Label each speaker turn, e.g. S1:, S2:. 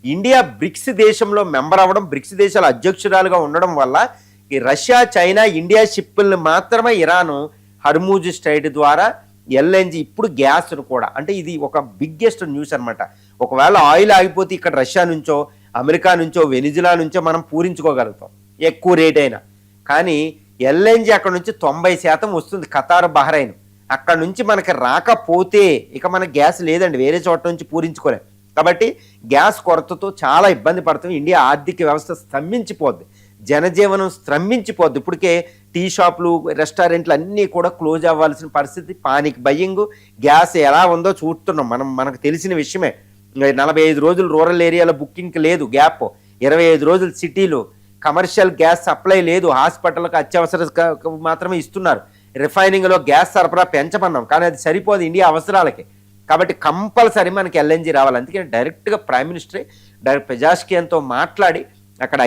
S1: India bricks దేశంలో member అవ్వడం, bricks దేశాల అధ్యక్షురాలుగా ఉండడం వల్ల ఈ రష్యా, చైనా, ఇండియా షిప్పుల్ని మాత్రమే ఇరాను హర్మూజ్ స్ట్రైట్ ద్వారా ఎల్ఎన్జి ఇప్పుడు గ్యాస్ను కూడా, అంటే ఇది ఒక బిగ్గెస్ట్ న్యూస్ అనమాట. ఒకవేళ ఆయిల్ ఆగిపోతే ఇక్కడ రష్యా నుంచో, అమెరికా నుంచో, వెనిజులా నుంచో మనం పూరించుకోగలుగుతాం ఎక్కువ రేట్ అయినా. కానీ ఎల్ఎన్జి అక్కడ నుంచి 90% వస్తుంది ఖతార్, బహ్రైన్. అక్కడ నుంచి మనకి రాకపోతే ఇక మన గ్యాస్ లేదండి, వేరే చోట నుంచి పూరించుకోలేం. కాబట్టి గ్యాస్ కొరతతో చాలా ఇబ్బంది పడుతుంది. ఇండియా ఆర్థిక వ్యవస్థ స్తంభించిపోద్ది, జనజీవనం స్తంభించిపోద్ది. ఇప్పటికే టీ షాపులు, రెస్టారెంట్లు అన్నీ కూడా క్లోజ్ అవ్వాల్సిన పరిస్థితి. పానిక్ బయ్యింగ్, గ్యాస్ ఎలా ఉందో చూస్తున్నాం మనకు తెలిసిన విషయమే. 45 రోజులు రూరల్ ఏరియాలో బుకింగ్కి లేదు గ్యాప్, 25 రోజులు సిటీలో కమర్షియల్ గ్యాస్ సప్లై లేదు, హాస్పిటల్కి అత్యవసర మాత్రమే ఇస్తున్నారు. రిఫైనింగ్లో గ్యాస్ సరఫరా పెంచమన్నాం, కానీ అది సరిపోదు ఇండియా అవసరాలకి. కాబట్టి కంపల్సరీ మనకి ఎల్ఎన్జి రావాలి. అందుకని డైరెక్ట్గా ప్రైమ్ మినిస్టరే డైరెక్ట్ పెజాష్కియన్తో మాట్లాడి అక్కడ